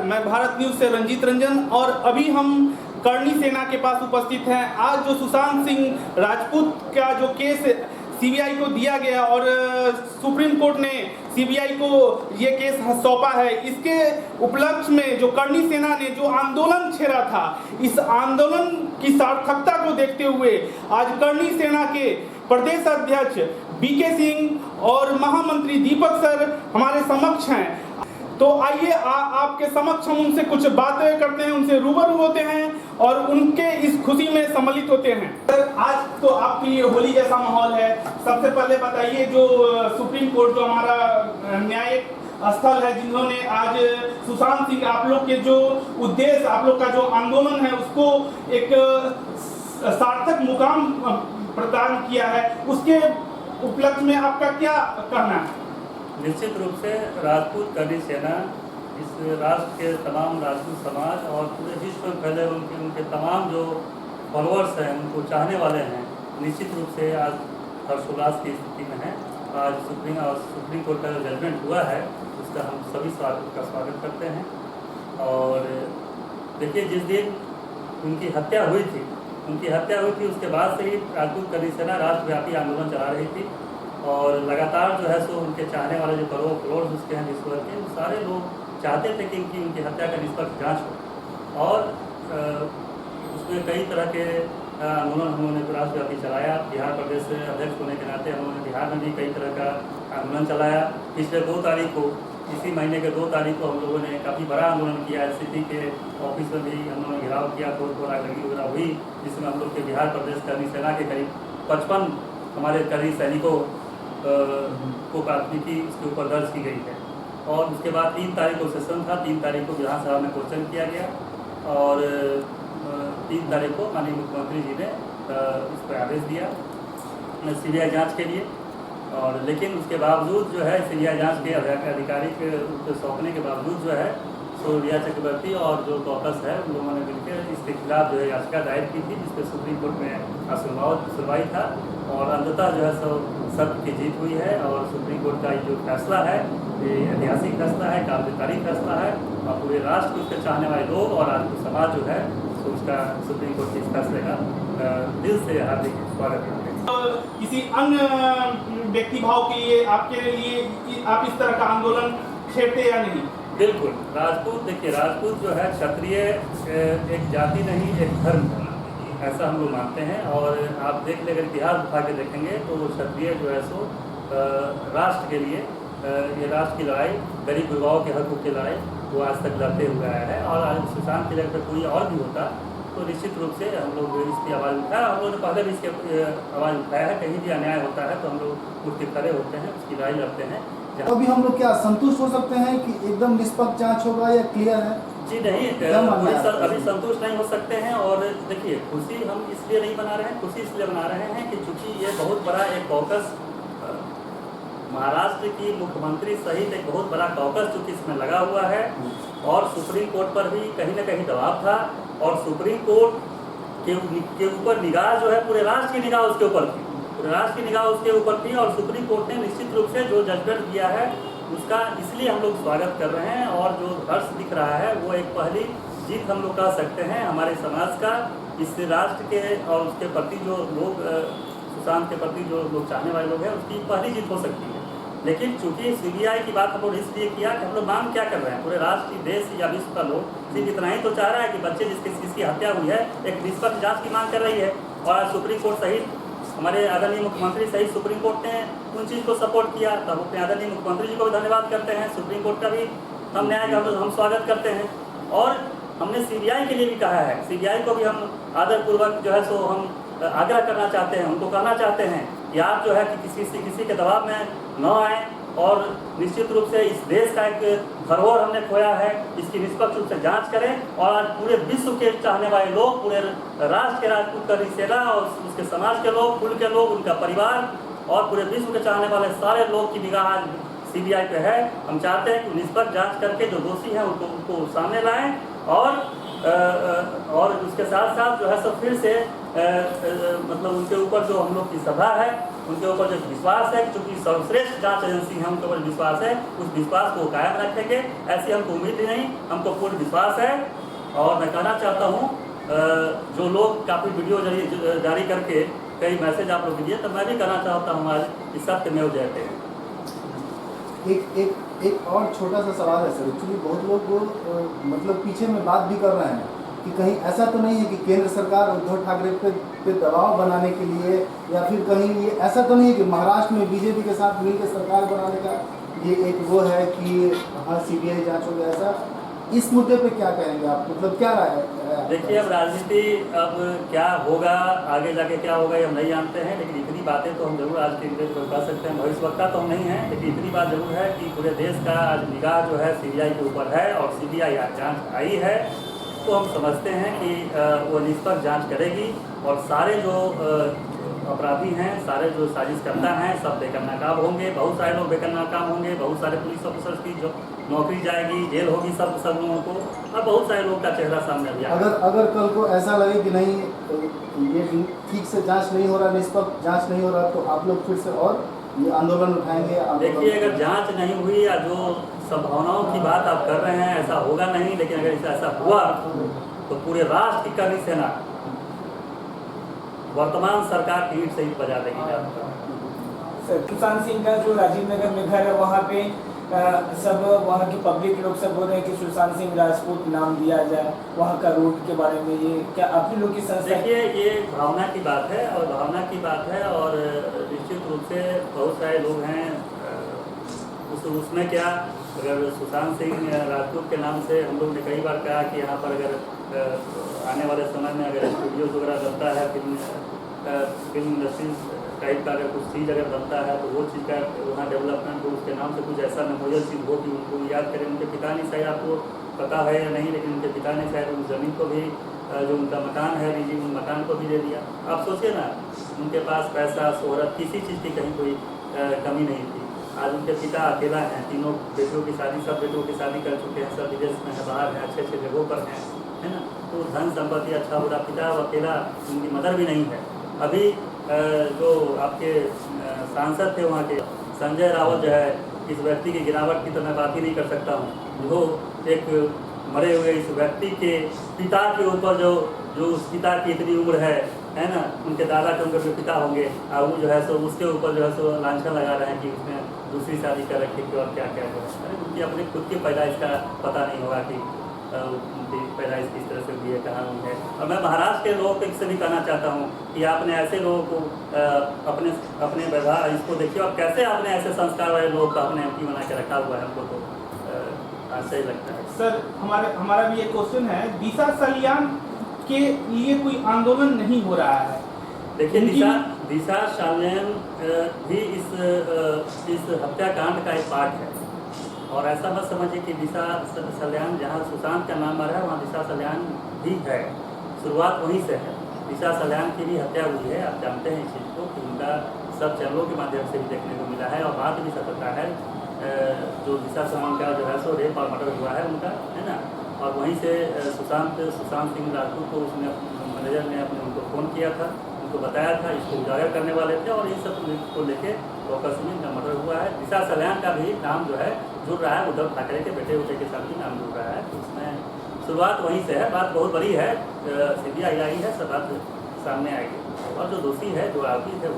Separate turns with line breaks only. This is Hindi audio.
मैं भारत न्यूज़ से रंजीत रंजन और अभी हम करनी सेना के पास उपस्थित हैं। आज जो सुशांत सिंह राजपूत का जो केस सीबीआई को दिया गया और सुप्रीम कोर्ट ने सीबीआई को ये केस सौंपा है, इसके उपलक्ष्य में जो करनी सेना ने जो आंदोलन छेड़ा था, इस आंदोलन की सार्थकता को देखते हुए आज करनी सेना के प्रदेश अध्यक्ष बीके सिंह और महामंत्री दीपक सर हमारे समक्ष हैं। तो आइए आपके समक्ष हम उनसे कुछ बातें करते हैं, उनसे रूबरू होते हैं और उनके इस खुशी में सम्मिलित होते हैं। सर, आज तो आपके लिए होली जैसा माहौल है। सबसे पहले बताइए, जो सुप्रीम कोर्ट जो हमारा न्यायिक स्थल है, जिन्होंने आज सुशांत सिंह, आप लोग के जो उद्देश्य, आप लोग का जो आंदोलन है, उसको एक सार्थक मुकाम प्रदान किया है, उसके उपलक्ष्य में आपका क्या कहना है?
निश्चित रूप से राजपूत करनी सेना इस राष्ट्र के तमाम राजपूत समाज और पूरे विश्व में फैले उनके तमाम जो फॉलोअर्स हैं, उनको चाहने वाले हैं, निश्चित रूप से आज हर्षोल्लास की स्थिति में है। आज सुप्रीम कोर्ट का जो जजमेंट हुआ है, उसका हम सभी स्वागत करते हैं। और देखिए, जिस दिन उनकी हत्या हुई थी उसके बाद से ही राजपूत करनी सेना राष्ट्रव्यापी आंदोलन चला रही थी और लगातार जो है सो उनके चाहने वाले जो करोड़ उसके हैं विश्व के, सारे लोग चाहते थे कि उनकी हत्या का निष्पक्ष जांच हो। और उसमें कई तरह के आंदोलन हम लोगों ने राष्ट्रव्यापी चलाया। बिहार प्रदेश से अध्यक्ष होने के नाते हम लोगों ने बिहार में भी कई तरह का आंदोलन चलाया। पिछले 2 तारीख को, इसी महीने के 2 तारीख को हम लोगों ने काफ़ी बड़ा आंदोलन किया। सिटी के ऑफिस में भी हम लोगों ने घेराव किया, तोड़ आगलगी वगैरह हुई, जिसमें हम लोग के बिहार प्रदेश करनी सेना के करीब 55 हमारे करनी सैनिकों को प्राथमिकी इसके ऊपर दर्ज की गई है। और उसके बाद 3 तारीख को सेशन था, 3 तारीख को विधानसभा में क्वेश्चन किया गया और 3 तारीख को माननीय मुख्यमंत्री जी ने इस पर आदेश दिया सीबीआई जांच के लिए। और लेकिन उसके बावजूद जो है सीबीआई जांच के अधिकारी के सौंपने के बावजूद जो है सो रिया चक्रवर्ती और जो कॉकस है, उन लोगों ने मिलकर इसके खिलाफ जो है याचिका दायर की थी, जिसपे सुप्रीम कोर्ट में सुनवाई था और अंततः जो है सो सत्य की जीत हुई है। और सुप्रीम कोर्ट का जो फैसला है, ये ऐतिहासिक फैसला है, काबिल फैसला है और पूरे राष्ट्र उसके चाहने वाले लोग और राजपूत समाज जो है तो उसका सुप्रीम कोर्ट के इस फैसले का दिल से हार्दिक स्वागत करते हैं।
किसी अन्य व्यक्ति भाव के लिए आपके लिए आप इस तरह का आंदोलन छेड़ते या नहीं?
बिल्कुल। राजपूत, देखिए, राजपूत जो है क्षत्रिय एक जाति नहीं, एक धर्म है, ऐसा हम लोग मानते हैं। और आप देख ले, अगर इतिहास उठा के देखेंगे तो क्षत्रिय जो है सो राष्ट्र के लिए, ये राष्ट्र की लड़ाई, गरीब गुरबाओं के हकों की लड़ाई वो आज तक लड़ते हुए आया है। और आज सुशांत की जगह पर कोई और भी होता तो निश्चित रूप से हम लोग इसकी आवाज़ उठाया। हम लोगों ने पहले भी इसके आवाज़ उठाया है। कहीं भी अन्याय होता है तो हम लोग उठ के खड़े होते हैं, उसकी लड़ाई लड़ते हैं।
अभी हम लोग क्या संतुष्ट हो सकते हैं कि एकदम निष्पक्ष जांच होगा या क्लियर है?
जी नहीं, अभी संतुष्ट नहीं हो सकते हैं। और देखिए, खुशी हम इसलिए नहीं मना रहे हैं, खुशी इसलिए मना रहे हैं कि चूंकि ये बहुत बड़ा एक कॉकस, महाराष्ट्र की मुख्यमंत्री सहित एक बहुत बड़ा कॉकस चूंकि इसमें लगा हुआ है और सुप्रीम कोर्ट पर भी कहीं ना कहीं दबाव था और सुप्रीम कोर्ट के ऊपर निगाह जो है, पूरे राष्ट्र की निगाह उसके ऊपर थी, पूरे राष्ट्र की निगाह उसके ऊपर थी। और सुप्रीम कोर्ट ने निश्चित रूप से जो जजमेंट दिया है उसका इसलिए हम लोग स्वागत कर रहे हैं। और जो हर्ष दिख रहा है वो एक पहली जीत हम लोग कह सकते हैं हमारे समाज का, इस राष्ट्र के और उसके प्रति जो लोग, सुशांत के प्रति जो लोग चाहने वाले लोग हैं, उसकी पहली जीत हो सकती है। लेकिन चूंकि सीबीआई की बात हम लोग इसलिए किया कि हम लोग मांग क्या कर रहे हैं, पूरे राष्ट्र, देश या विश्व का लोग सिर्फ इतना ही तो चाह रहा है कि बच्चे जिसकी हत्या हुई है, एक निष्पक्ष जाँच की मांग कर रही है। और आज सुप्रीम कोर्ट सहित हमारे आदरणीय मुख्यमंत्री सहित सुप्रीम कोर्ट ने उन चीज़ को सपोर्ट किया, तब अपने आदरणीय मुख्यमंत्री जी को भी धन्यवाद करते हैं। सुप्रीम कोर्ट का भी हम न्याय का हम स्वागत करते हैं। और हमने सीबीआई के लिए भी कहा है, सीबीआई को भी हम आदरपूर्वक जो है सो हम आग्रह करना चाहते हैं, उनको कहना चाहते हैं कि आप जो है कि किसी के दबाव में न आए और निश्चित रूप से इस देश का एक धरोहर हमने खोया है, इसकी निष्पक्ष रूप से जांच करें। और आज पूरे विश्व के चाहने वाले लोग, पूरे राष्ट्र के राजपूत करनी सेना और उसके समाज के लोग, कुल के लोग, उनका परिवार और पूरे विश्व के चाहने वाले सारे लोग की निगाह आज सीबीआई पे है। हम चाहते हैं कि निष्पक्ष जांच करके जो दोषी हैं उनको सामने लाएं और और उसके साथ साथ जो है सो फिर से मतलब उनके ऊपर जो हम लोग की सभा है उनके ऊपर जो विश्वास है, क्योंकि सर्वश्रेष्ठ जांच एजेंसी है उनके ऊपर विश्वास है, उस विश्वास को कायम रखेंगे। ऐसी हमको उम्मीद ही नहीं, हमको पूर्ण विश्वास है। और मैं कहना चाहता हूँ जो लोग काफ़ी वीडियो जारी करके कई मैसेज आप लोग दिए, तो मैं भी कहना चाहता हूँ आज कि सत्यमेव जयते।
एक और छोटा सा सवाल है सर। एक्चुअली बहुत लोग मतलब पीछे में बात भी कर रहे हैं कि कहीं ऐसा तो नहीं है कि केंद्र सरकार उद्धव ठाकरे पे दबाव बनाने के लिए, या फिर कहीं ये ऐसा तो नहीं है कि महाराष्ट्र में बीजेपी के साथ मिलकर सरकार बनाने का ये एक वो है कि हाँ सीबीआई जांच होगा, ऐसा इस मुद्दे पे क्या कहेंगे आप, मतलब क्या राय है?
देखिए, अब राजनीति अब क्या होगा, आगे जाके क्या होगा ये हम नहीं जानते हैं, लेकिन इतनी बातें तो हम जरूर आज के इंटरव्यू में कर सकते हैं। भविष्यवक्ता तो हम नहीं हैं, लेकिन इतनी बात जरूर है कि पूरे देश का आज निगाह जो है सीबीआई के ऊपर है, और सीबीआई जांच आई है तो हम समझते हैं कि वो निष्पक्ष जांच करेगी, और सारे जो अपराधी हैं, सारे जो साजिशकर्ता हैं, सब बेकर नाकाम होंगे। बहुत सारे लोग बेकर नाकाम होंगे, बहुत सारे पुलिस ऑफिसर्स की जो नौकरी जाएगी, जेल होगी सब लोगों को, और बहुत सारे लोगों का चेहरा सामने आ जाएगा।
अगर कल को ऐसा लगे कि नहीं ये ठीक से जांच नहीं हो रहा, निष्पक्ष जांच नहीं हो रहा, तो आप लोग फिर से और ये आंदोलन उठाएंगे?
देखिए, अगर जांच नहीं हुई या जो संभावनाओं की बात आप कर रहे हैं ऐसा होगा नहीं, लेकिन अगर ऐसा हुआ तो पूरे राष्ट्र की करनी सेना वर्तमान सरकार की ईंट से ईंट बजा देगी।
सर, सुशांत सिंह का जो राजीव नगर में घर है वहाँ पे सब वहाँ की पब्लिक लोग सब बोल रहे हैं कि सुशांत सिंह राजपूत नाम दिया जाए, वहाँ का रूट के बारे में ये क्या आप ही लोग की संस्था?
देखिए, ये भावना की बात है, और भावना की बात है, और निश्चित रूप से बहुत सारे लोग हैं उसमें क्या, अगर सुशांत सिंह राजपूत के नाम से हम लोग ने कई बार कहा कि यहाँ पर अगर आने वाले समय में अगर स्टूडियोज वगैरह बनता है, फिल्म इंडस्ट्रीज टाइप का अगर कुछ चीज़ अगर बनता है, तो वो चीज़ का वहाँ डेवलपमेंट हो, उसके नाम से कुछ ऐसा मेमोरियल चीज़ हो कि उनको याद करें। उनके पिता ने शायद आपको पता है या नहीं, लेकिन उनके पिता ने शायद उस ज़मीन को भी, जो उनका मकान है निजी, उन मकान को भी दे दिया। आप सोचिए ना, उनके पास पैसा शोहरत किसी चीज़ की कहीं कोई कमी नहीं थी। आज उनके पिता अकेला हैं, तीनों बेटियों की शादी, सब बेटियों की शादी कर चुके हैं, सब विदेश में है, बाहर हैं, अच्छे जगहों पर हैं, है ना। तो धन संपत्ति अच्छा हो रहा, पिता अकेला, उनकी मदर भी नहीं है। अभी जो आपके सांसद थे वहाँ के संजय रावत जो है, इस व्यक्ति की गिरावट की तो मैं बात ही नहीं कर सकता हूँ। जो एक मरे हुए इस व्यक्ति के पिता के ऊपर जो उस पिता की इतनी उम्र है ना, उनके दादा के उनके जो पिता होंगे, और वो जो है सो उसके ऊपर जो है सो लांछन लगा रहे हैं कि उसने दूसरी शादी कर रखी थी, और क्या क्या जो है उनकी अपनी खुद की पैदाइश का पता नहीं होगा कि उनकी पैदाइश किस तरह से हुई है, कहाँ हुई है। और मैं महाराष्ट्र के लोगों से भी कहना चाहता हूँ कि आपने ऐसे लोगों को अपने व्यवहार इसको देखिए, और कैसे आपने ऐसे संस्कार वाले लोगों को अपने एमपी बना के रखा हुआ है, हमको तो सही लगता है।
सर, हमारा भी एक क्वेश्चन है, दिशा सलियान के लिए कोई आंदोलन नहीं हो रहा है?
देखिए, दिशा सलियान भी इस हत्याकांड का एक पार्ट है, और ऐसा मत समझिए कि दिशा सलियान जहाँ सुशांत का नाम आ रहा है वहाँ दिशा सलियान भी है। शुरुआत वहीं से है। दिशा सलियान की भी हत्या हुई है, आप जानते हैं इस चीज़ को, कि उनका सब चैनलों के माध्यम से भी देखने को मिला है, और बात भी सत्यता है। जो दिशा सलियान का जो है सो रेप और मर्डर हुआ है उनका, है ना, और वहीं से सुशांत सिंह राजपूत को उसने मैनेजर ने उनको फ़ोन किया था, उनको बताया था, इसको उजागर करने वाले थे, और इन सब को लेके फोकस में इनका मर्डर हुआ है। दिशा सलियान का भी नाम जो है जुड़ रहा है, उद्धव ठाकरे के बेटे के साथ भी नाम जुड़ रहा है। तो उसमें शुरुआत वहीं से है। बात बहुत बड़ी है, सीबीआई आई है, सब बात सामने आएगी, और जो दोषी है, जो आरोपी थे